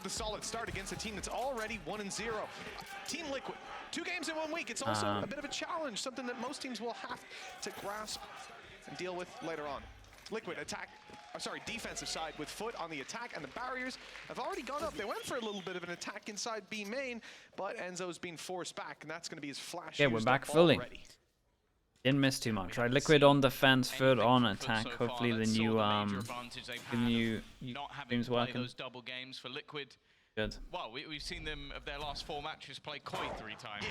with a solid start against a team that's already 1-0. Team Liquid, 2 games in 1 week. It's also a bit of a challenge, something that most teams will have to grasp and deal with later on. Liquid defensive side with FUT on the attack, and the barriers have already gone up. They went for a little bit of an attack inside B main, but Enzo's being forced back, and that's going to be his flash. Yeah, we're back fully. Didn't miss too much, right? Liquid on defense, FUT on attack. Hopefully the new games working. Those double games for Liquid. Good. Well, we've seen them of their last 4 matches play Koi 3 times,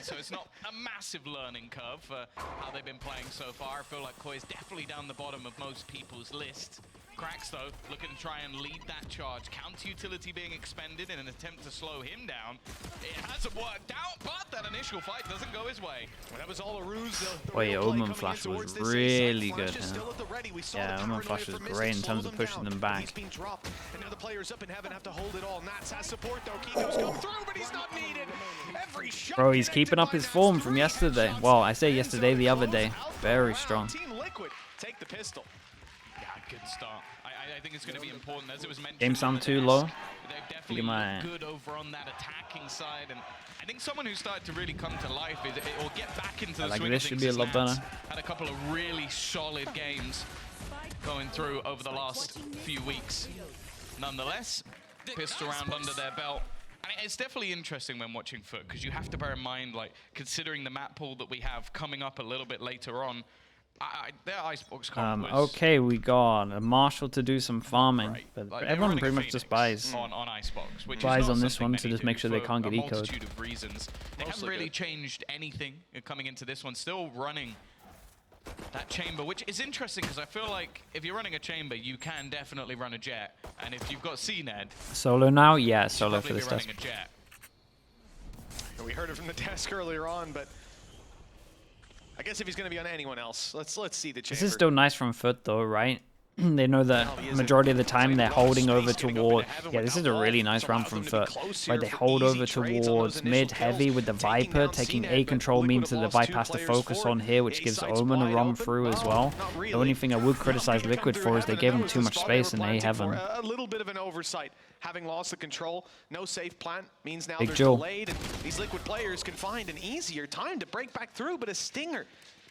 so it's not a massive learning curve for how they've been playing so far. I feel like Koi is definitely down the bottom of most people's list. Cracks, though, looking to try and lead that charge. Counter utility being expended in an attempt to slow him down. It hasn't worked out, but that initial fight doesn't go his way. Well, that was all a ruse. Oh yeah, Omen Flash was really good. Yeah, Omen Flash was great in terms of pushing them back. And now the players up in heaven have to hold it all. Nats has support, though. Kiko's go through, but he's not needed. Every shot. Bro, he's keeping up his form from yesterday. Well, I say yesterday, the other day. Very strong. Team Liquid take the pistol. Yeah, good start. I think it's going to be important, as it was mentioned. Game sound too low. They've definitely looked good over on that attacking side, and I think someone who started to really come to life or get back into the like swing this of should things be a lot better. Had a couple of really solid games going through over the last few weeks. Nonetheless, pissed around under their belt. And it's definitely interesting when watching FUT, because you have to bear in mind, like, considering the map pool that we have coming up a little bit later on, their Icebox comp was okay, we got a Marshall to do some farming, but like, everyone pretty much just buys on Icebox, which buys is not on this one to many just make do sure they for can't get a ecoed. multitude of reasons. They haven't really changed anything coming into this one. Still running that chamber, which is interesting because I feel like if you're running a chamber, you can definitely run a jet, and if you've got CNED, solo now, yeah, solo for this this test. a jet. We heard it from the desk earlier on, but I guess if he's going to be on anyone else, let's see the chamber. This is still nice from FUT though, right? They know that majority of the time they're holding over toward. Yeah, this is a really nice round from FUT. Right, they hold over towards mid heavy with the Viper. Taking A control means that the Viper has to focus on here, which gives Omen a run through as well. The only thing I would criticize Liquid for is they gave him too much space in A heaven. A little bit of an oversight. Having lost the control, no safe plant means now Big there's Joe. delayed, and these Liquid players can find an easier time to break back through, but a stinger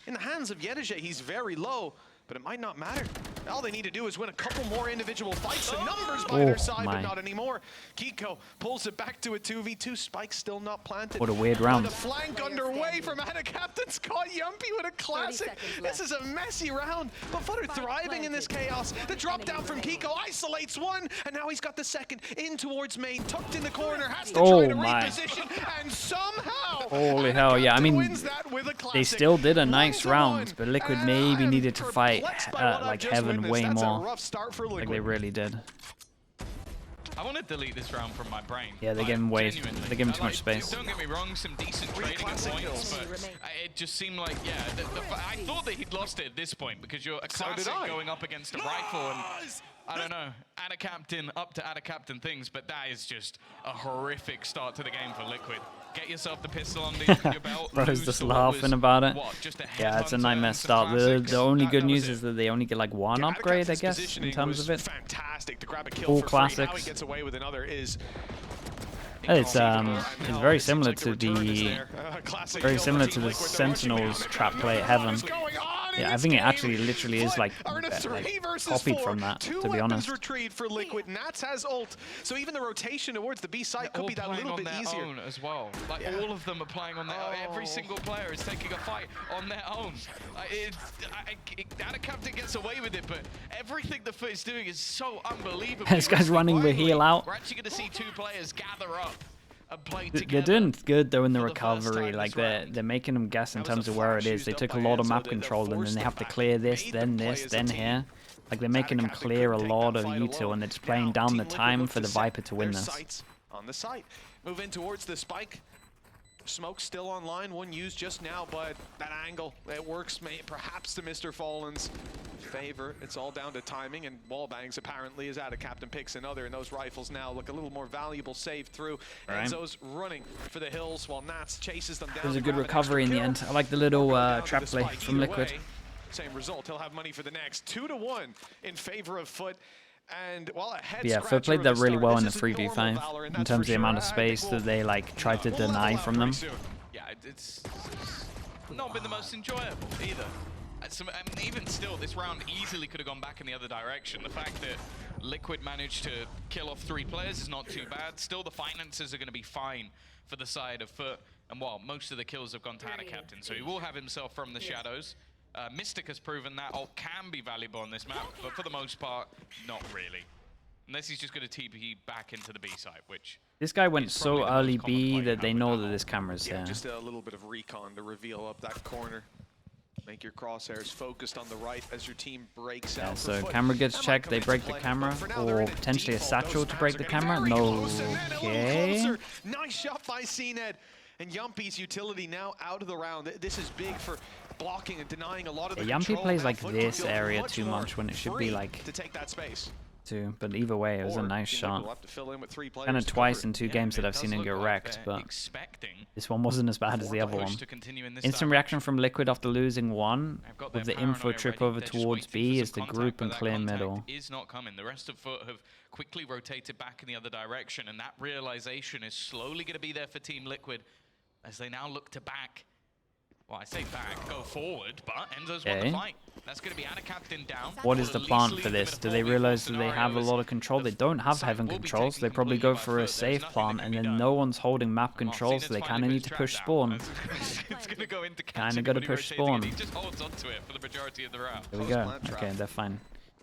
in the hands of Yedije, he's very low, but it might not matter. All they need to do is win a couple more individual fights. The numbers by their side, but not anymore. Kiko pulls it back to a 2v2. Spike still not planted. What a weird round. The flank underway from Ada Captain Scott Yumpy with a classic. This is a messy round, but FUT are thriving in this chaos. The drop down from Kiko isolates one, and now he's got the second in towards main, tucked in the corner, has to try to reposition, and somehow holy hell, yeah, I mean, wins that with a they still did a nice round, but Liquid maybe needed to fight like Heaven way more, like they really did. I want to delete this round from my brain. Yeah, they gave him too much space. Don't get me wrong, some decent trading at points, but it just seemed like, yeah, I thought that he'd lost it at this point, because you're a classic going up against a rifle, and I don't know, Ada Captain up to Ada Captain things, but that is just a horrific start to the game for Liquid. Get yourself the pistol under your belt. Bro's just laughing about it. Yeah, it's a nightmare start. The only good news is that they only get like one upgrade, I guess, in terms of it. All classics. It's very similar to the Sentinels trap play at Heaven. Yeah, I think it actually literally is like copied from that, to be honest. Retrieved for Liquid. Nats has ult, so even the rotation towards the B side could be that little bit easier. Own as well. Like all of them are playing on their own. Every single player is taking a fight on their own. Ada Captain gets away with it, but everything the FUT is doing is so unbelievable. This guy's running the heal out. We're actually going to see 2 players gather up. They're doing good though in the recovery, like they're making them guess in terms of where it is. They took a lot of map control and then they have to clear this, then here. Like they're making them clear a lot of util and they're just playing down the time for the Viper to win this. On the site, move in towards the spike. Smoke still online, one used just now, but that angle, it works perhaps to Mr. Fallen's favor. It's all down to timing and wall bangs apparently as Ada Captain picks another, and those rifles now look a little more valuable save through. Enzo's running for the hills while Nats chases them down. It was a good recovery in the end. I like the little trap play from Liquid. Same result, he'll have money for the next. 2-1 in favor of FUT. And well, Yeah, FUT played that really well in the 3v5 in terms of the amount of space that they like tried to deny from them. Yeah, it's not been the most enjoyable either. I mean, even still, this round easily could have gone back in the other direction. The fact that Liquid managed to kill off 3 players is not too bad. Still, the finances are going to be fine for the side of FUT. And while most of the kills have gone to Ana Captain, so he will have himself from the shadows. Mystic has proven that ult can be valuable on this map, but for the most part, not really. Unless he's just going to TP back into the B side, which... This guy went so early B that they know that this camera's there. Just a little bit of recon to reveal up that corner. Make your crosshairs focused on the right as your team breaks out. So camera gets checked, they break the camera, or potentially a satchel to break the camera. No. Okay. Nice shot by CNED. And Yumpy's utility now out of the round. This is big for blocking and denying a lot of the Yumpy plays like this area too much when it should be like to take that space. But either way, it was a nice shot. Kind of twice in 2 games that I've seen him get wrecked, but this one wasn't as bad as the other one. Instant reaction from Liquid after losing 1 with the info trip over towards B is the group and clear middle. Is not coming. The rest of FUT have quickly rotated back in the other direction, and that realization is slowly going to be there for Team Liquid as they now look to back. Well, I say back, go forward, but Enzo's won the fight. That's going to be Ana Captain down. What is the plan for this? Do they realize that they have a lot of control? They don't have heaven control, so they probably go for a safe plan, and then no one's holding map control, so they kind of need to push spawn. It's going to go into kind of got to push spawn. He just holds onto it for the majority of the round. There we go. Okay, they're fine.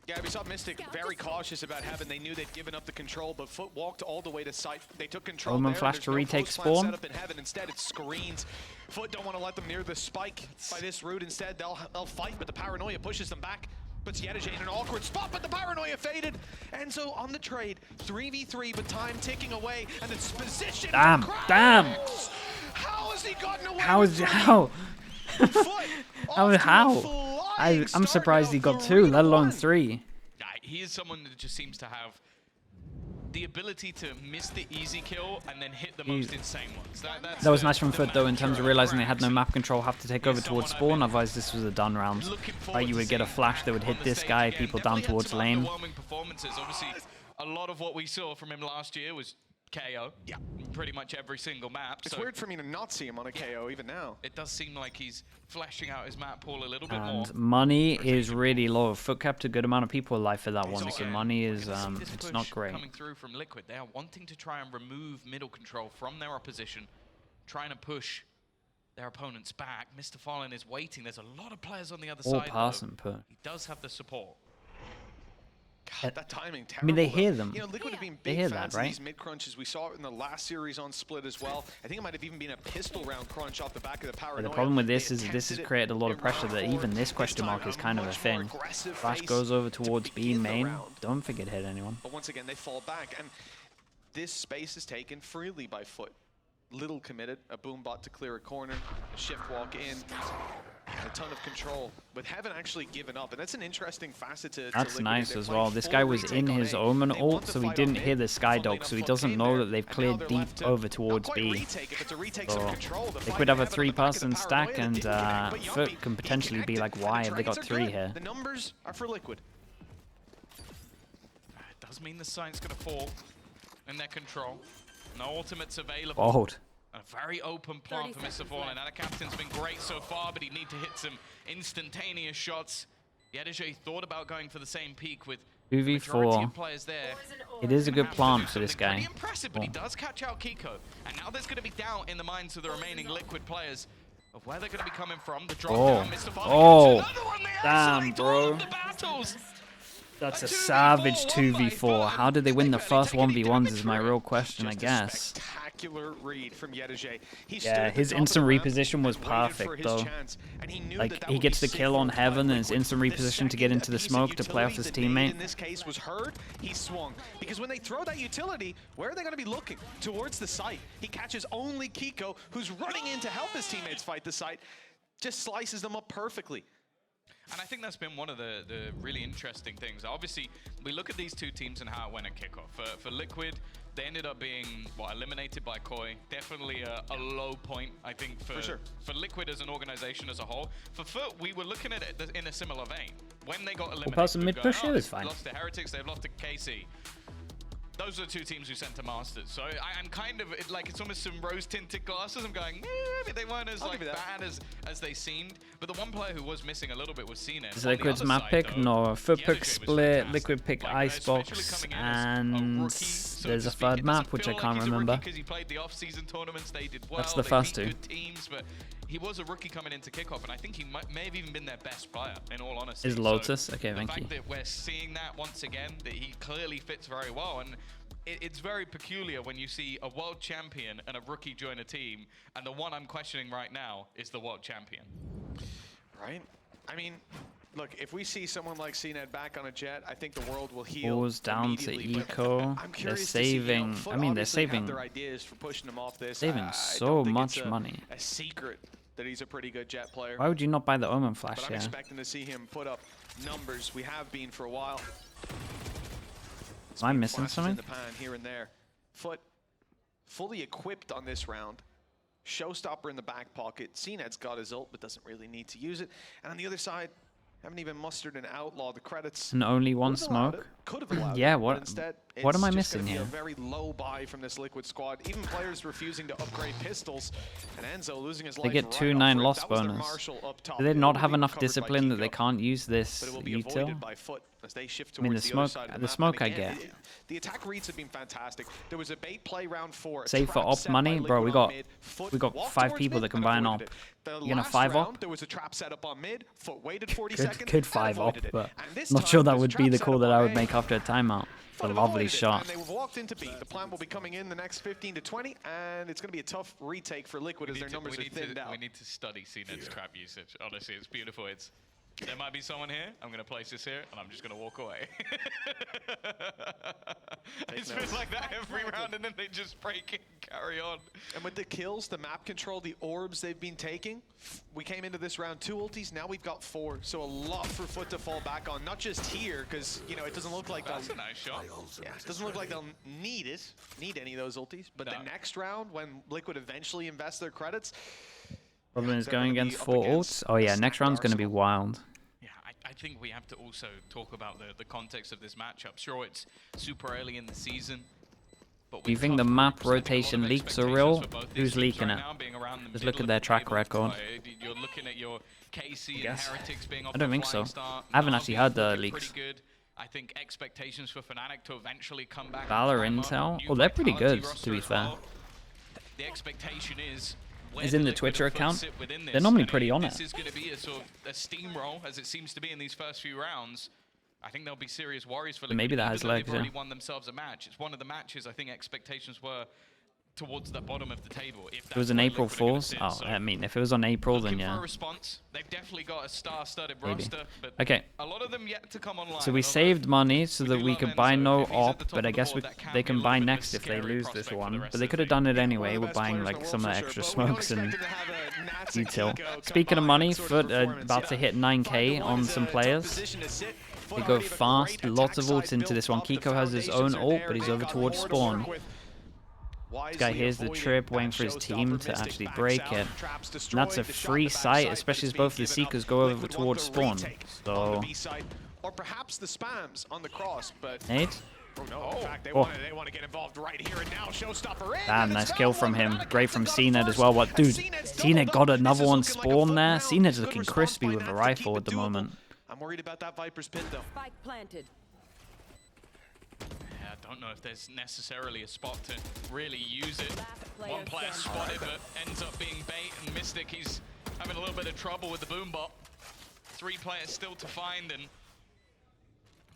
Yeah, we saw Mystic very cautious about Heaven. They knew they'd given up the control, but FUT walked all the way to site. They took control Omen there. flash to retake spawn. Set up in Heaven. Instead, it screens. FUT don't want to let them near the spike by this route. Instead, they'll fight, but the paranoia pushes them back. Puts Yedege in an awkward spot, but the paranoia faded. Enzo on the trade, 3v3, but time ticking away, and it's position. Damn! How has he gotten away? How? I'm surprised he got 2, let alone 3. He is someone that just seems to have the ability to miss the easy kill and then hit the most insane ones. That was nice from FUT though, in terms of realizing they had no map control, have to take over towards spawn, otherwise this was a done round. Like you would get a flash that would hit this guy, people down towards lane. Obviously, a lot of what we saw from him last year was KO. Yeah, pretty much every single map. It's weird for me to not see him on a KO even now. It does seem like he's fleshing out his map pool a little bit more. And money is really low. FUT kept a good amount of people alive for that one, so money is it's not great. Coming through from Liquid, they are wanting to try and remove middle control from their opposition, trying to push their opponents back. Mr. Fallen is waiting. There's a lot of players on the other side. Pass and put. He does have the support. God, that timing terrible. I mean, they hear them. You know, Liquid have been big fans of these mid crunches. We saw it in the last series on Split as well. I think it might have even been a pistol round crunch off the back of the paranoia. The problem with this is this has created a lot of pressure that even this question mark is kind of a thing. Flash goes over towards B main. Don't forget hit anyone. But once again, they fall back, and this space is taken freely by FUT. Little committed, a boom bot to clear a corner, a shift walk in. A ton of control, with Heaven actually given up, and that's an interesting facet to That's nice as well. This guy was in his Omen ult, so he didn't hear the Skydog, so he doesn't know that they've cleared deep over towards B. So they could have a 3-person stack, and FUT can potentially be like, why have they got 3 here? The numbers are for Liquid. It does mean the site's going to fall in their control. No ultimates available. Bold. A very open plant for Mr. Fallen. Ana Captain's been great so far, but he'd need to hit some instantaneous shots. Yedege thought about going for the same peak with 2v4. Players there. It is a good plant for this guy. Pretty impressive, but he does catch out Kiko. And now there's going to be doubt in the minds of the remaining Liquid players of where they're going to be coming from. The drop down, Mr. Fallen. Damn, bro. That's a savage 2v4. How did they win the first 1v1s is my real question, I guess. Read from Yedege. Yeah, his instant reposition was perfect though. Like, he gets the kill on Heaven and his instant reposition to get into the smoke to play off his teammate. In this case was heard, he swung. Because when they throw that utility, where are they going to be looking? Towards the site. He catches only Kiko, who's running in to help his teammates fight the site. Just slices them up perfectly. And I think that's been one of the really interesting things. Obviously, we look at these two teams and how it went at kickoff. For Liquid, they ended up being, eliminated by Koi. Definitely a low point, I think, for sure. For Liquid as an organization as a whole. For FUT, we were looking at it in a similar vein. When they got eliminated, Pass and mid push, it was fine. They've lost to Heretics, they've lost to KC. Those are the two teams who sent to Masters. So I'm kind of, it's almost some rose-tinted glasses. I'm going, they weren't as bad as they seemed. But the one player who was missing a little bit was Cena. Is Liquid's map pick? No. FUT pick split, Liquid pick Icebox, and there's a third map, which I can't remember. He played the off-season tournaments, they did well. That's the first two. Good teams, but he was a rookie coming into kickoff, and I think he may have even been their best player, in all honesty. Is Lotus? Okay, thank you. The fact that we're seeing that once again, that he clearly fits very well, and it's very peculiar when you see a world champion and a rookie join a team, and the one I'm questioning right now is the world champion. Right? I mean, look, if we see someone like CNED back on a Jet, I think the world will heal. Pulls down to Eco. They're saving. I mean, they're saving. Their ideas for pushing him off this. Saving so much money. A secret that he's a pretty good Jet player. Why would you not buy the Omen Flash? But I'm expecting to see him put up numbers. We have been for a while. Am I missing something? In the pan here and there. FUT fully equipped on this round. Showstopper in the back pocket. CNED's got his ult, but doesn't really need to use it. And on the other side, haven't even mustered an outlaw. The credits. And only one smoke. Could have allowed yeah. it, What? Instead, what am I it's missing just here? A very low buy from this Liquid squad. Even players refusing to upgrade pistols. And Enzo losing his life. They get 2-9 loss bonus. Do they not have enough discipline that they can't use this util? I mean, the smoke I get. The attack reads have been fantastic. There was a bait play round 4. Save for op money, bro. We got 5 people that can buy an op. You're gonna 5 op? There was a trap set up on mid. FUT waited 40 seconds. Could 5 op, but not sure that would be the call that I would make after a timeout. It's a lovely shot. And they walked into B. The plan will be coming in the next 15 to 20, and it's going to be a tough retake for Liquid as their numbers are thinned out. We need to study CNED's trap usage. Honestly, it's beautiful. There might be someone here. I'm going to place this here, and I'm just going to walk away. It's been like that every round, and then they just break it and carry on. And with the kills, the map control, the orbs they've been taking, we came into this round 2 ultis. Now we've got 4. So a lot for FUT to fall back on. Not just here, because it doesn't look like that's a nice shot. Yeah, it doesn't look like they'll need any of those ultis. But the next round, when Liquid eventually invest their credits. Problem is going against 4 ults. Oh yeah, next round's going to be wild. Yeah, I think we have to also talk about the context of this matchup. Sure, it's super early in the season. But Do you think the map rotation leaks are real? Who's leaking it? Just look at their track record. You're looking at your KC and Heretics being off I don't think so. I haven't actually heard the leaks. I think expectations for Fnatic to eventually come back. Valor Intel? Oh, they're pretty good, to be fair. The expectation is in the Twitter account. They're normally pretty on it. This is going to be a sort of a steamroll, as it seems to be in these first few rounds. I think there'll be serious worries for Liquid. Maybe that has legs. They've already won themselves a match. It's one of the matches I think expectations were towards the bottom of the table. If it was an April Fool's. Oh, I mean, if it was on April, then yeah. For a response. They've definitely got a star-studded roster, but okay. A lot of them yet to come online. So we saved money so that we could buy no op, but I guess they can buy next if they lose this one. But they could have done it anyway with buying like some of the extra smokes and util. Speaking of money, FUT about to hit 9k on some players. They go fast, lots of ults into this one. Kiko has his own ult, but he's over towards spawn. This guy hears the trip, waiting for his team to actually break it. And that's a free sight, especially as both the Seekers go over towards spawn. So... Or perhaps the spams on the cross, but... Nate? They want to get involved right here and now. Showstopper in. Damn, nice kill from him. Great from CNED as well. What, dude? CNED got another one spawn there. CNED's looking crispy with a rifle at the moment. I'm worried about that Viper's pin though. Spike planted. Yeah, I don't know if there's necessarily a spot to really use it. One player spotted, but ends up being bait, and Mystic, he's having a little bit of trouble with the boom bot. 3 players still to find, and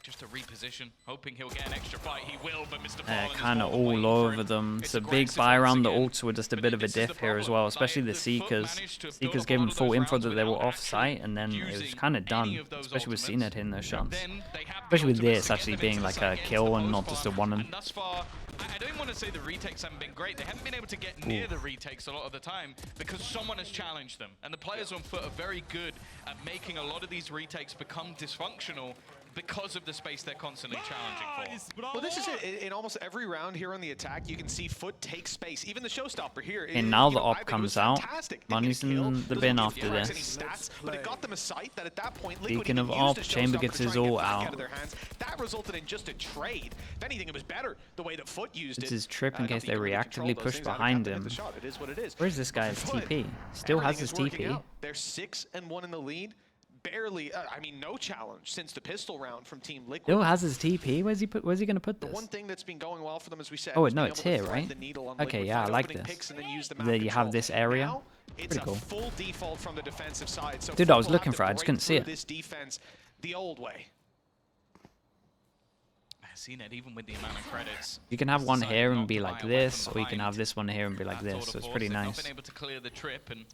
just a reposition, hoping he'll get an extra fight. He will, but Mr. Fallen kind of all over them. It's a big buy around. The ults were just a bit of a diff here as well, especially the Seekers. Seekers gave them full info that they were off-site, and then it was kind of done, especially with CNED hitting those shots. Especially with this actually being like a kill and not just a one-in. Thus far, I don't even want to say the retakes haven't been great. They haven't been able to get near the retakes a lot of the time because someone has challenged them. And the players on FUT are very good at making a lot of these retakes become dysfunctional because of the space they're constantly challenging for. Well, this is it. In almost every round here on the attack, you can see FUT take space. Even the showstopper here. And now the op comes out. Money's in the bin after this. Stats, but it got them a sight that at that point, Beacon of op, Chamber gets his all out. That resulted in just a trade. If anything, it was better the way that FUT used it. This is Trip in case they reactively push behind him. Where's this guy's TP? Still has his TP. They're 6-1 in the lead. Barely, I mean, no challenge since the pistol round from Team Liquid. Still has his TP. Where's he going to put this? The one thing that's been going well for them, as we said. Oh, no, it's here, right? Okay, yeah, I like this. There you have this area. It's pretty cool. A full default from the defensive side. So dude, I was looking for it. I just couldn't see it. This defense the old way. CNED, even with the amount of credits. You can have one here and be like this, or you can have this one here and be like this. So it's pretty nice. Been able to clear the trip and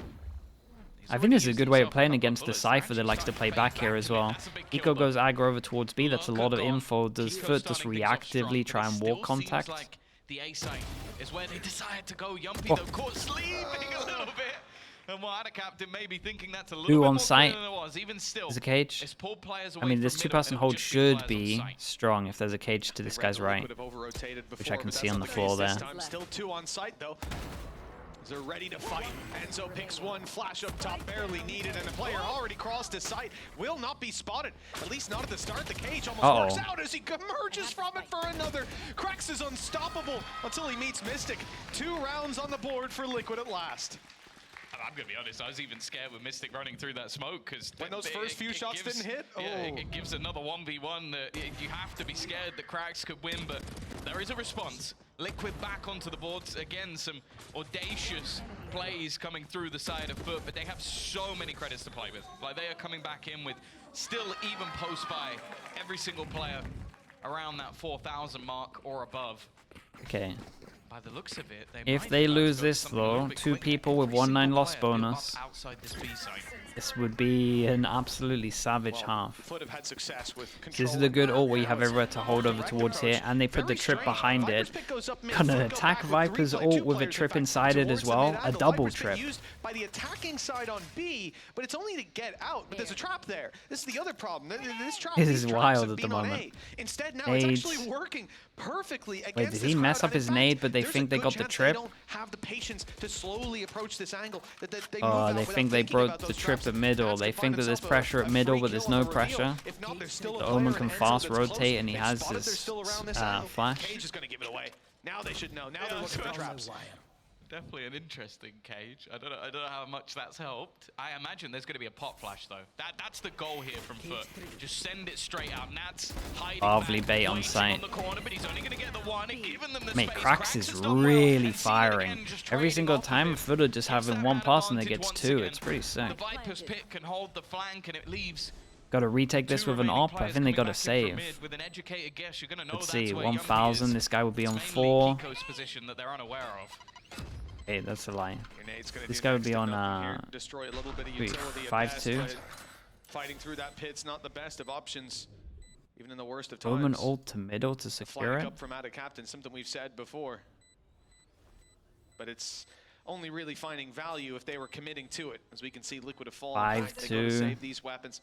I think this is a good way of playing against the Cypher that likes to play back here as well. Eco goes aggro over towards B, that's a lot of info. Does FUT just reactively try and walk contact? The A site is where they decide to go. Yumpy though caught sleeping a little bit. And while the captain may be thinking that's a little bit on site. than it was, even still. There's a cage. I mean, this two-person hold should be strong if there's a cage to this guy's right, which I can see on the floor there. Still 2 on site though. They're ready to fight. Enzo picks one, flash up top, barely needed, and the player already crossed his sight. Will not be spotted, at least not at the start. The cage almost works out as he emerges from it for another. Krex is unstoppable until he meets Mystic. 2 rounds on the board for Liquid at last. I'm going to be honest, I was even scared with Mystic running through that smoke because when those first few shots didn't hit, it gives another 1v1 that you have to be scared that Krex could win, but there is a response. Liquid back onto the boards again, some audacious plays coming through the side of FUT, but they have so many credits to play with. Like, they are coming back in with still even post-buy every single player around that 4,000 mark or above. Okay. By the looks of it, if they lose this though, 2 people with 1-9 loss bonus, this would be an absolutely savage half. This is a good ult where you have everywhere to hold over towards here, and they put the trip behind it. Gonna attack Viper's ult with a trip inside it as well, a double trip. By the attacking side on B, but it's only to get out, but there's a trap there. This is the other problem. This trap is wild at the moment. Instead now it's actually working perfectly against. Wait, did he mess up his nade, but they think they got the trip? They don't have the patience to slowly approach this angle. They think they broke the trip at middle. They think that there's pressure at middle, but there's no pressure. The Omen can fast rotate, and he has his flash. Cage is going to give it away. Now they should know. Now they're looking for traps. Definitely an interesting cage. I don't know how much that's helped. I imagine there's going to be a pop flash though. That's the goal here from FUT. Just send it straight out. Nat's hiding back, bait on site. on the corner, but he's only going to get the one. Giving them the Mate, space. Krex is really firing. Every single time FUT are just having one pass and they gets 2. It's pretty sick. The Viper's pit can hold the flank and it leaves. Got to retake this with an op. I think they got to save. Let's see, 1,000. This guy would be on 4. Hey, that's a lie. This guy would be on 5-2. Fighting through that pit's not the best of options, even in the worst of times. Omen ult to middle to secure it. Up from out of captain, something we've said before. But it's only really finding value if they were committing to it. As we can see, Liquid have fallen. 5-2.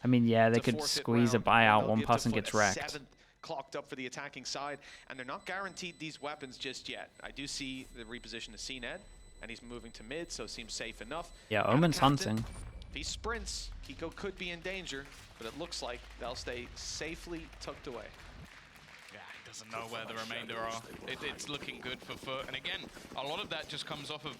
I mean, yeah, they could squeeze a buyout. One person gets wrecked. Clocked up for the attacking side, and they're not guaranteed these weapons just yet. I do see the reposition to CNED, and he's moving to mid, so seems safe enough. Yeah, Omen's hunting. If he sprints, Kiko could be in danger, but it looks like they'll stay safely tucked away. Yeah, he doesn't know where the remainder are. It's looking good for FUT, and again, a lot of that just comes off of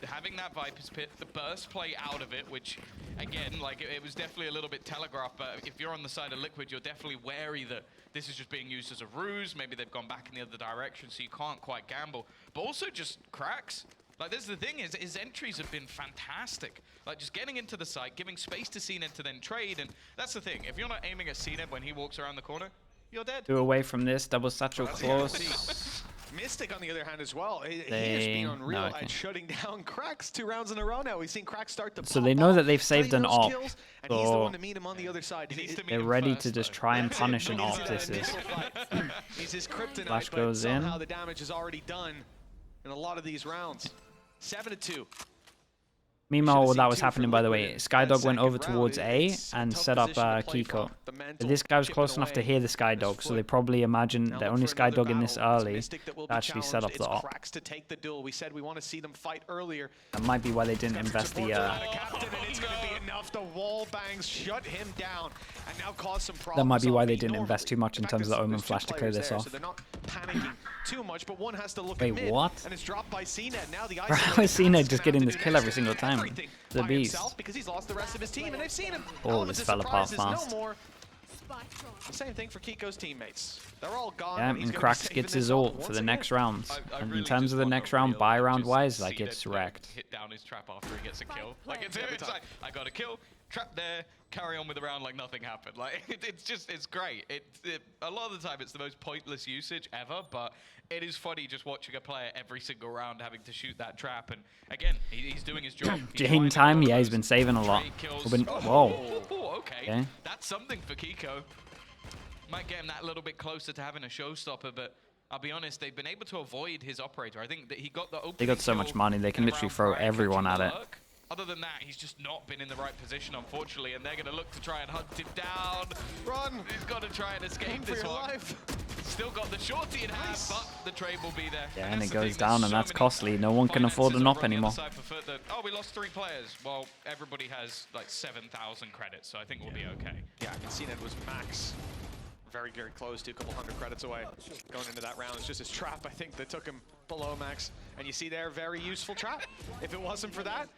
having that Viper's pit, the burst play out of it, which, again, like it was definitely a little bit telegraphed, but if you're on the side of Liquid, you're definitely wary that this is just being used as a ruse. Maybe they've gone back in the other direction, so you can't quite gamble. But also just Krex. Like, this is the thing, is his entries have been fantastic. Like, just getting into the site, giving space to CNED to then trade, and that's the thing. If you're not aiming at CNED when he walks around the corner, you're dead. 2 away from this, double satchel close. Mystic, on the other hand, as well, he has been unreal at shutting down Cracks 2 rounds in a row now. We've seen Cracks start to So they know that they've saved an op. and he's the one to meet him on the other side. They're ready to just try and punish an op. This is. He's his kryptonite, Flash but goes in. somehow the damage is already done in a lot of these rounds. 7-2. Meanwhile, that was happening, by the way, Skydog went over towards A and set up Kiko. But this guy was close enough to hear the Skydog, so they probably imagined that only Skydog in this early to actually set up the op. We said we want to see them fight earlier. That might be why they didn't invest the... That might be why they didn't invest too much in terms of the Omen Flash to clear this off. Too much, but one has to look Wait, what? And it's dropped by CNET. Now the How is CNET just getting this kill every single time? The beast. Because he's lost the rest of his team, and they've seen him. Oh, this fell apart fast. The same thing for Kiko's teammates. They're all gone. Yeah, and Cracks gets his ult for the next round. And in terms of the next round, buy round wise, like it's wrecked. Hit down his trap after he gets a kill. Like it's like I got a kill, trap there, carry on with the round like nothing happened. Like it's great. A lot of the time it's the most pointless usage ever, but it is funny just watching a player every single round having to shoot that trap. And again, he's doing his job. Jane time, yeah, he's been saving a lot. Whoa. Okay. That's something for Kiko. Might get him that little bit closer to having a showstopper, but I'll be honest, they've been able to avoid his operator. I think that he got the opening. They got so much money, they can literally throw everyone at it. Other than that, he's just not been in the right position, unfortunately, and they're going to look to try and hunt him down. Run! He's got to try and escape this one. Still got the shorty in hand, but the trade will be there. Yeah, and it goes down, and that's costly. No one can afford an op anymore. Oh, we lost 3 players. Well, everybody has like 7,000 credits, so I think we'll be okay. Yeah, I can see that was max. Very, very close to a couple hundred credits away. Going into that round, it's just his trap, I think, that took him below max. And you see there, very useful trap. If it wasn't for that,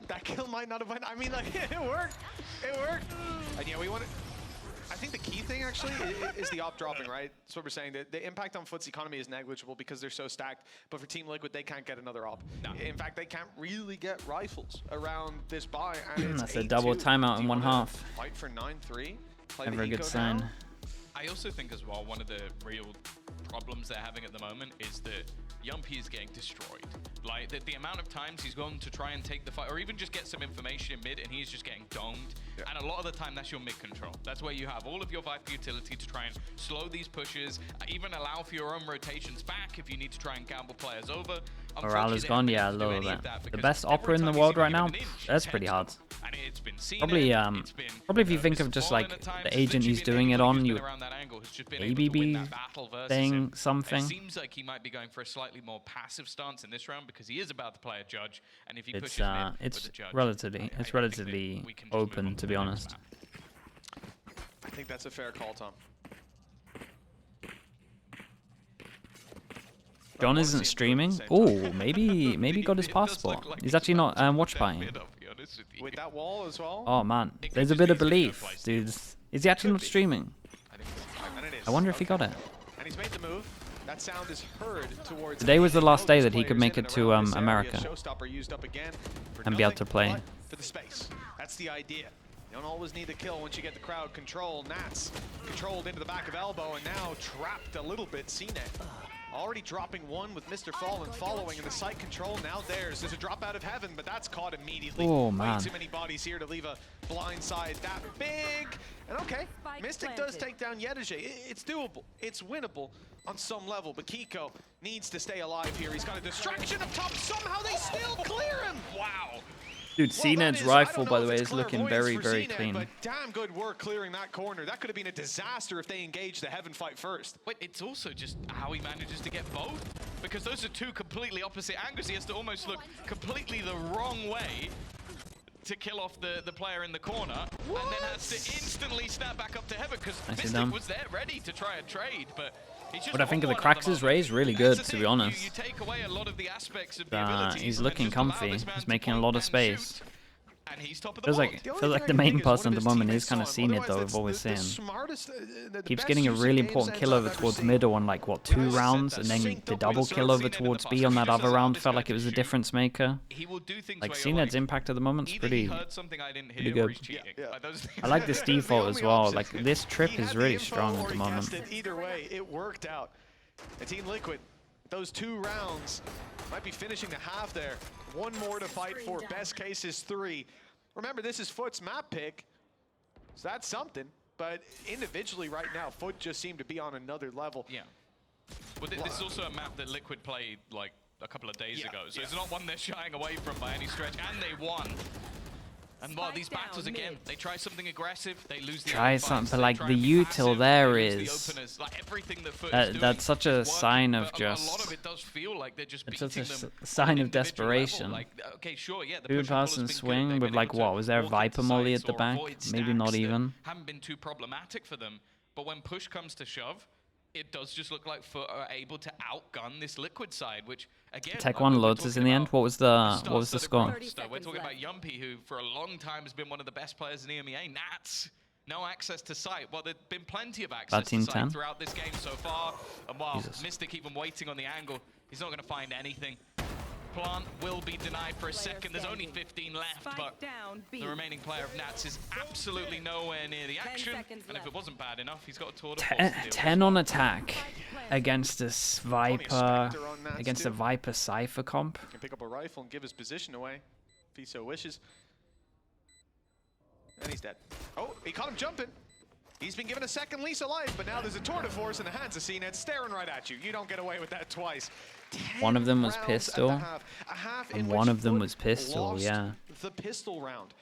that kill might not have went. I mean, like, it worked. It worked. And yeah, we want to... I think the key thing, actually, is the op dropping, right? That's what we're saying. The impact on FUT's economy is negligible because they're so stacked. But for Team Liquid, they can't get another op. No. In fact, they can't really get rifles around this buy. And That's a double timeout in one half. Fight for 9-3. Never a good sign. Now. I also think as well, one of the real problems they're having at the moment is that Yumpy is getting destroyed. Like, the amount of times he's going to try and take the fight, or even just get some information in mid, and he's just getting domed. Yeah. And a lot of the time, that's your mid control. That's where you have all of your Viper utility to try and slow these pushes, even allow for your own rotations back if you need to try and gamble players over. Morale is gone, yeah, a little bit. The best opera in the world right now, that's pretty hard. Probably, probably if you think of just like the agent he's doing it on, you ABB thing, something. It seems like he might be going for a slightly more passive stance in this round because he is about to play a judge, and if he pushes mid with the judge, it's relatively open, to be honest. I think that's a fair call, Tom. John isn't streaming. Oh, maybe got his passport. He's actually not watch buying. With that wall as well. Oh man, there's a bit of belief, dude. Is he actually not streaming? I wonder if he got it. And he's made the move. That sound is heard towards. Today was the last day that he could make it to America and be able to play. For the space. That's the idea. You don't always need the kill once you get the crowd control. Nats controlled into the back of elbow and now trapped a little bit. CNET already dropping one with Mr. Fallen following, and the site control now theirs. There's a drop out of heaven, but that's caught immediately. Oh man. Way too many bodies here to leave a blind side that big. And okay, Mystic does take down Yedije. It's doable. It's winnable on some level, but Kiko needs to stay alive here. He's got a distraction up top. Somehow they still clear him. Wow. Dude, CNET's rifle, by the way, is looking very, very clean. But damn good work clearing that corner. That could have been a disaster if they engaged the Heaven fight first. Wait, it's also just how he manages to get both. Because those are two completely opposite angles. He has to almost look completely the wrong way to kill off the player in the corner. What? And then has to instantly snap back up to Heaven because Mystic was there ready to try a trade. But what I think of the Cracks' raise, really good, to be honest. You take away a lot of the aspects of the he's looking comfy. He's making a lot of space. Feels like the main person at the moment is kind of CNET though, we've always seen. Keeps getting a really important kill over towards middle on like, what, 2 rounds? And then the double kill over towards B on that other round felt like it was a difference maker. Like, CNET's impact at the moment is pretty good. I like this default as well. Like, this trip is really strong at the moment. Either way, it worked out. Team Liquid Those 2 rounds might be finishing the half there. 1 more to fight for. Best case is 3. Remember, this is FUT's map pick, so that's something. But individually right now, FUT just seemed to be on another level. Yeah. Well, this is also a map that Liquid played like a couple of days ago, so it's not one they're shying away from by any stretch, and they won. And well, these battles again, they try something aggressive, they lose the Try something, but like the util there is that's such a sign of just. A lot of it does feel like they're just it's beating such a them sign of desperation. Like, okay, sure, yeah, the 2-person swing with like what was there a Viper molly at the back? Maybe not even. Haven't been too problematic for them, but when push comes to shove, it does just look like FUT are able to outgun this Liquid side, which again, Tech 1 Lotus in the end. What was the score? We're talking about Yumpy, who for a long time has been one of the best players in EMEA. Nats, no access to sight. Well, there's been plenty of access to sight throughout this game so far. And while Mystic even waiting on the angle, he's not going to find anything. Plant will be denied for a second. There's only 15 left, but the remaining player of Nats is absolutely nowhere near the action. And if it wasn't bad enough, he's got a tour de force. 10 on attack against this Viper, against a Viper Cypher comp. Can pick up a rifle and give his position away if he so wishes. And he's dead. Oh, he caught him jumping. He's been given a second lease of life, but now there's a tour de force in the hands of CNET staring right at you. You don't get away with that twice. One of them was pistol, and one of them was pistol, yeah. The pistol round.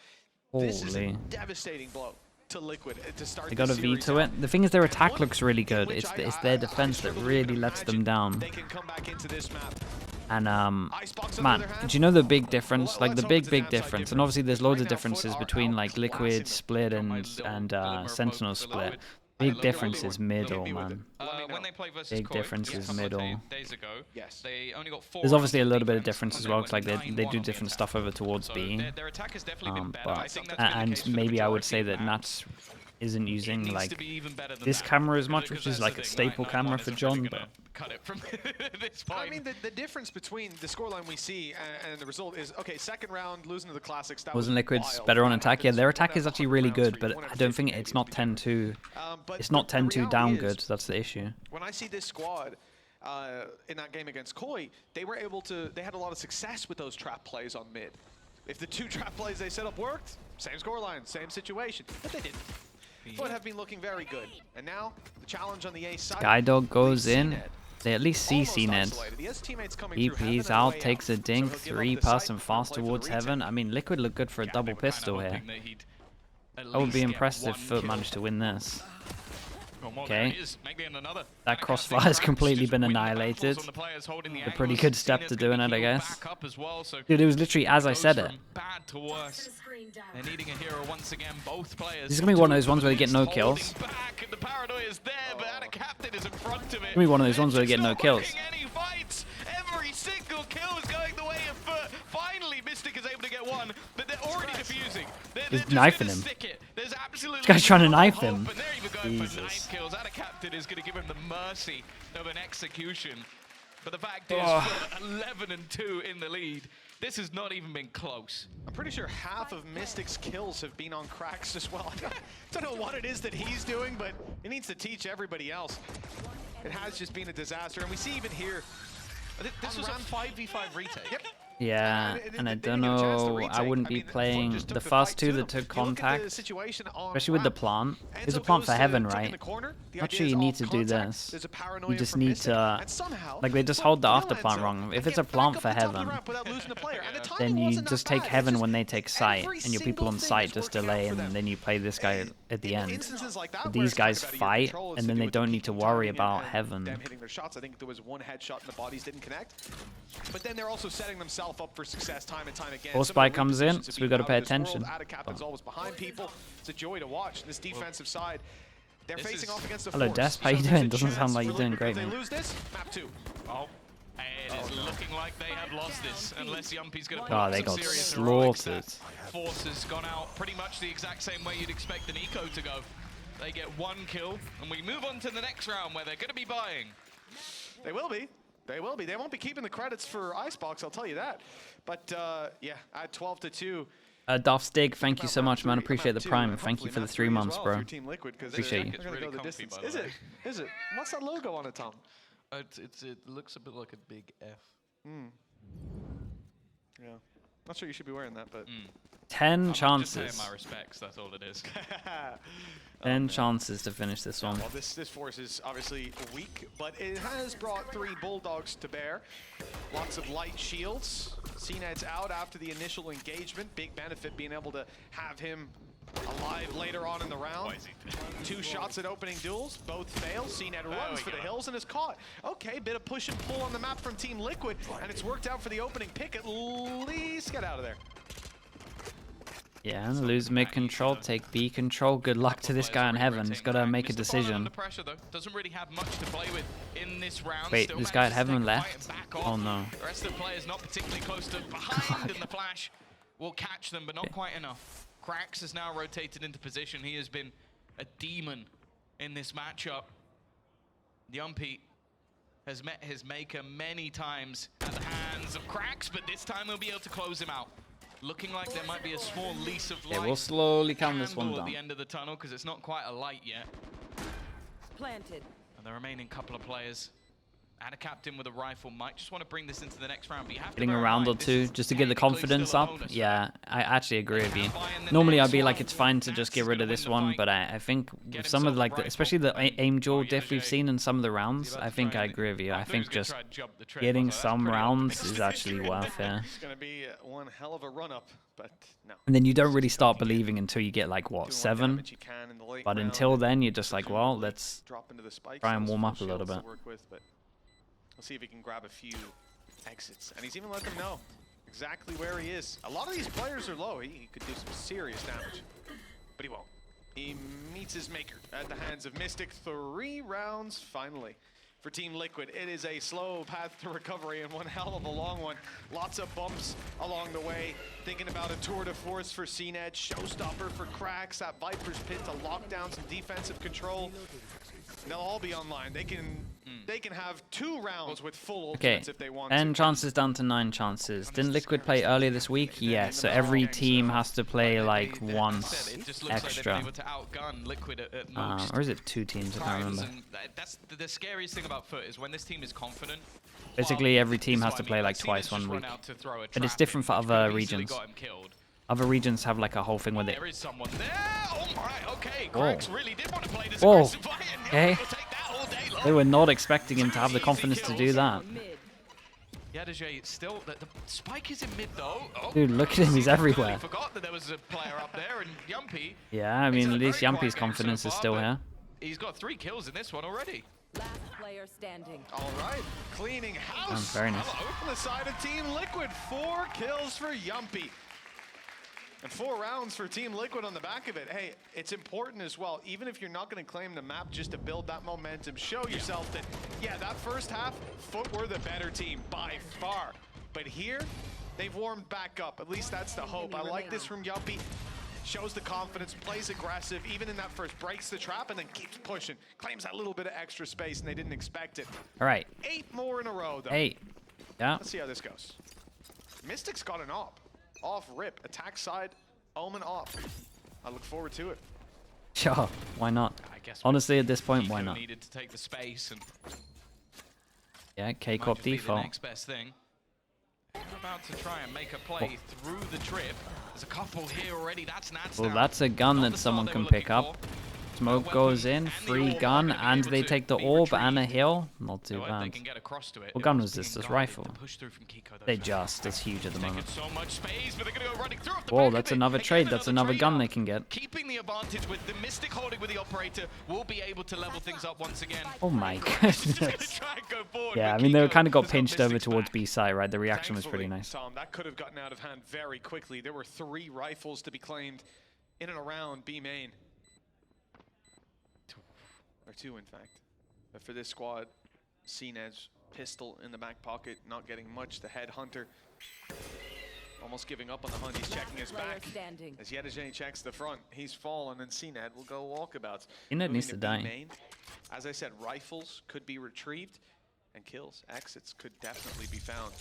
Holy. This is a devastating blow to Liquid to start. They got a V to it. The thing is, their attack looks really good. It's their defense that really lets them down. They can come back into this map. And man, do you know the big difference? Like the big difference, and obviously there's loads of differences between like Liquid Split and Sentinel Split. Big difference is middle, man. Big difference is middle. There's obviously a little bit of difference as well, because like they do different stuff over towards B. And maybe I would say that Nats isn't using like this camera as much, which is like a staple camera for John, but I mean, the difference between the scoreline we see and the result is, okay, second round, losing to the Classics. That wasn't Liquid's better on attack? Yeah, their attack is actually really good, but I don't think it's not 10-2. It's not 10-2 down good, that's the issue. When I see this squad in that game against Koi, they had a lot of success with those trap plays on mid. If the 2 trap plays they set up worked, same scoreline, same situation, but they didn't. FUT have been looking very good, and now the challenge on the A side. Skydog goes in. They at least see CNED. EP's out, takes a dink, 3-person fast towards heaven. I mean, Liquid look good for a double pistol here. I would be impressed if FUT managed to win this. Okay, that crossfire has completely been annihilated. A pretty good step to doing it, I guess. Dude, it was literally as I said it. This is going to be one of those ones where they get no kills. It's going to be one of those ones where they get no kills. Every single kill is going the way of FUT. Finally, Mystic is able to get one, but they're already defusing. He's knifing him. This guy's trying to knife him. Jesus. Kills. Out of Captain is going to give him the mercy of an execution. But the fact is, 11-2 in the lead. This has not even been close. I'm pretty sure half of Mystic's kills have been on cracks as well. I don't know what it is that he's doing, but he needs to teach everybody else. It has just been a disaster, and we see even here. This was a 5v5 retake. Yep. Yeah, and I don't know, I wouldn't be playing the first 2 that took contact, especially with the plant. There's a plant for heaven, right? Not sure you need to do this. You just need to, like, they just hold the after plant wrong. If it's a plant for heaven, then you just take heaven when they take sight, and your people on sight just delay, and then you play this guy at the end. But these guys fight, and then they don't need to worry about heaven. Hitting their shots. I think there was one headshot and the bodies didn't connect. But then they're also setting themselves up for success time and time again. Force spike comes in, so we've got to pay attention. Captain's always behind people. It's a joy to watch. This defensive side, they're facing off against the Hello, Desp. How you doing? Doesn't sound like you're doing great, man. They lose this, map 2. Oh, it is looking like they have lost this, unless Yumpy's going to put they got serious slaughtered. Force has gone out pretty much the exact same way you'd expect an eco to go. They get 1 kill, and we move on to the next round where they're going to be buying. They will be. They will be. They won't be keeping the credits for Icebox, I'll tell you that. But yeah, at 12-2. Darth Stig, thank you so much, man. Appreciate the prime. Thank you for the 3 months, bro. Appreciate you. Is it? What's that logo on it, Tom? It looks a bit like a big F. Yeah. Not sure you should be wearing that, but 10 Just chances. paying my respects. That's all it is. 10 chances to finish this one. well, this force is obviously weak, but it has brought 3 Bulldogs to bear. Lots of light shields. CNED's out after the initial engagement. Big benefit being able to have him alive later on in the round. 2 shots at opening duels, both fail. CNED runs for the hills and is caught. Okay, bit of push and pull on the map from Team Liquid, and it's worked out for the opening pick. At least get out of there. Yeah, lose mid control, take B control. Good luck to this guy in heaven. He's got to make a decision. Under pressure, though. Doesn't really have much to play with in this round. Wait, Still this guy at manages to heaven take a fight left? and back Oh off. no. The rest of the players not particularly close to behind, and the flash will catch them, but not quite enough. Krax has now rotated into position. He has been a demon in this matchup. Yumpy has met his maker many times at the hands of Krax, but this time he'll be able to close him out. Looking like there might be a small lease of light. Okay, we'll slowly calm this one candle at down. the end of the tunnel, because it's not quite a light yet. Planted. And the remaining couple of players and a captain with a rifle might just want to bring this into the next round. But you have Getting to a bear in round or mind, this two is just to get the technically confidence still a up. bonus. Yeah, I actually agree with you. Can buy in the Normally next I'd be like, one. it's fine to just Nats get is rid gonna of win this the one, fight. but I think Get with some of himself like, a rifle. especially the aim duel diff we've Yajay. seen in some of the rounds, He's about I to think try I and- agree with you. I thought he think was gonna just try and jump the trip. getting I was like, some that's pretty rounds optimistic. is actually worth it. It's going to be one hell of a run-up, but no. And then you don't really start believing until you get like, what, Doing what 7? damage you can in the late But round until and then, you're just like, well, presumably let's drop into the spikes try on and his warm full up a little shields to bit. work with, but we'll see if he can grab a few exits. And he's even let them know exactly where he is. A lot of these players are low. He could do some serious damage, but he won't. He meets his maker at the hands of Mystic. 3 rounds finally for Team Liquid. It is a slow path to recovery and one hell of a long one. Lots of bumps along the way. Thinking about a tour de force for CNED, showstopper for Krax at Viper's Pit to lock down some defensive control. They'll all be online. They can have 2 rounds with full Okay, ultimates if they want 10 to. chances down to 9 chances. Didn't Liquid play earlier this week? Yeah, so every team has to play like once It just looks like they've extra. been able to outgun Liquid at most. Or is it 2 teams? I can't times, remember. and that's the scariest thing about FUT is when this team is confident. Basically, every team this is has to what I play mean, like CNED's twice just 1 run week. out to throw a But it's trap different in, for which other could have easily regions. got him killed. Other regions have like a whole thing with it. There is someone there. Oh my, okay. Whoa. Krax really did want to play this Whoa. aggressive fight, and Okay. he'll take that all day long. They were not expecting him to have the confidence to do that. Mid. Yajay still, the spike is in mid though. Oh, Dude, look at him, he's I everywhere. forgot that there was a player up there, and Yumpy. Yeah, I he's mean, had at a least very Yumpy's quiet game confidence so is far, still but here. He's got 3 kills in this one already. Last player standing. All right, cleaning house. Very nice. On the side of Team Liquid, 4 kills for Yumpy. And 4 rounds for Team Liquid on the back of it. Hey, it's important as well, even if you're not going to claim the map, just to build that momentum, show yourself that, yeah, that first half, FUT were the better team by far. But here, they've warmed back up. At least that's the hope. I like this from Yumpy. Shows the confidence, plays aggressive, even in that first, breaks the trap and then keeps pushing. Claims that little bit of extra space and they didn't expect it. All right. 8 more in a row, though. 8. Yeah. Let's see how this goes. Mystic's got an op. Off rip. Attack side. Omen off. I look forward to it. Sure. Why not? I guess Honestly, at this point, why Nico not? needed to take the space and Yeah, might K-Corp just be the default. next best thing. We're about to try and make a play through the trip. There's a couple here already. That's Nats Well, now. that's a gun Not that the someone start can they were pick looking up. for. Smoke goes in, free gun, and they take the orb and a hill. Not too They bad. can get across to it. What It gun was was this? being This guarded. rifle? The push through from Kiko, though, They is just, it's huge at the taking moment. so much space, but they're going to go running through off the Whoa, back that's of it. another Again, trade. That's another trade gun up. they can get. Keeping the advantage with the Mystic holding with the operator will be able to level things up once again. Oh my Just gonna goodness. try and go forward, Yeah, I but mean, they Kiko kind of got has pinched over Mystic's towards back. B side, right? The reaction was pretty Thankfully, nice. Tom, that could have gotten out of hand very quickly. There were 3 rifles to be claimed in and around B main. Or 2, in fact. But for this squad, CNED's pistol in the back pocket, not getting much. The headhunter almost giving up on the hunt. He's checking his Player back. standing. As Yajay checks the front, he's fallen, and CNED will go walkabouts. CNED Moving needs to B die. main. As I said, rifles could be retrieved, and kills, exits could definitely be found.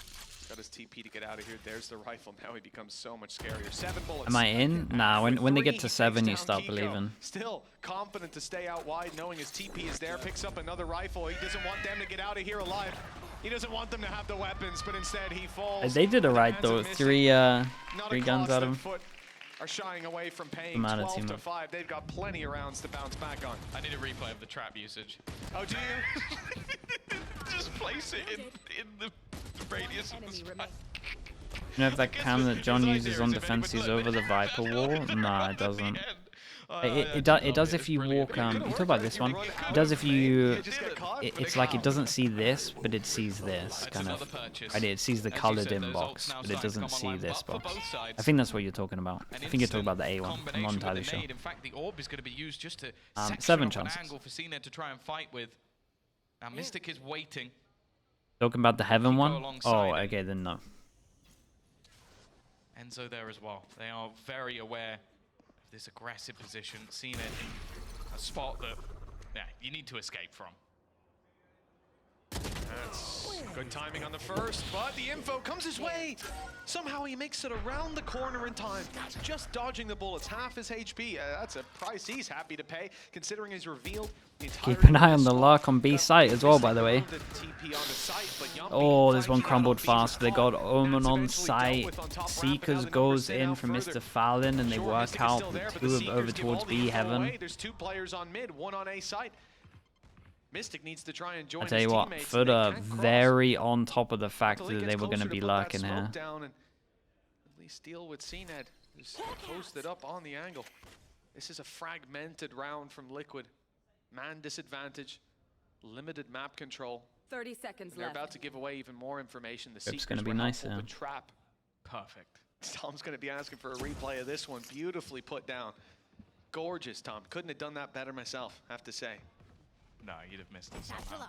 Got his TP to get out of here. There's the rifle. Now he becomes so much scarier. 7 bullets. Am I in? Nah, when they get to 7, you start Kiko. believing. Still confident to stay out wide, knowing his TP is there. Picks up another rifle. He doesn't want them to get out of here alive. He doesn't want them to have the weapons, but instead he falls. They did it right though. Three guns out of him. FUT are shying away from paying 12 to 5. They've got plenty of rounds to bounce back on. I need a replay of the trap usage. Oh, do you? Just place it in the radius of the spike. You know if that cam that John uses on defense is over the Viper wall? Nah, it doesn't. It does if you walk, you talk about this one, it does if you, it's like it doesn't see this, but it sees this, kind of, right, it sees the colored inbox, but it doesn't see this box. I think that's what you're talking about. I think you're talking about the A one, I'm not entirely sure. In fact, the orb is going to be used just to 7 chances. angle for CNED to try and fight with. Now, Mystic is waiting. Talking about the Heaven one? Oh, okay, then no. Enzo there as well. They are very aware of this aggressive position. CNED in a spot that you need to escape from. That's good timing on the first, but the info comes his way. Somehow he makes it around the corner in time, just dodging the bullets, half his HP. That's a price he's happy to pay, considering he's revealed the entire. Keep an eye on the Lark on B site as well, by the way. Oh, there's one crumbled fast. They got Omen on site. Seekers goes in from Mr. Fallon, and they work out the 2 over towards B Heaven. There's 2 players on mid, 1 on A site. Mystic needs to try and join. I tell you what, FUT are very on top of the fact that they were going to be lurking here. At least deal with CNED, who's posted up on the angle. This is a fragmented round from Liquid. Man disadvantage, limited map control. 30 seconds They're left. about to give away even more information. The It's going to be nice, yeah. Trap. Perfect. Tom's going to be asking for a replay of this one. Beautifully put down. Gorgeous, Tom. Couldn't have done that better myself, I have to say. No, you'd have missed it somehow.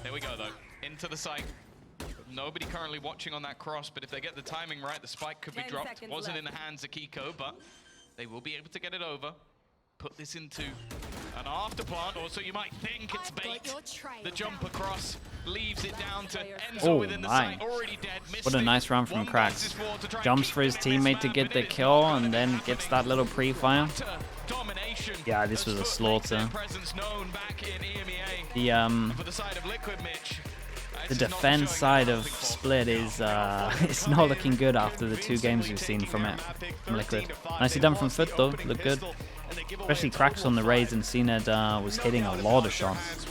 There we go, though. Into the site. Nobody currently watching on that cross, but if they get the timing right, the spike could be dropped. Wasn't in the hands of Kiko, but they will be able to get it over. Put this into an afterplant, or so you might think it's bait. The jump across leaves it down to Enzo within the site, already dead. What a nice round from Cracks. Jumps for his teammate to get the kill, and then gets that little pre-fire. Yeah, this was a slaughter. The defense side of Split is it's not looking good after the 2 games we've seen from it, from Liquid. Nicely done from FUT though, look good. Especially Cracks on the raids, and CNED was hitting a lot of shots.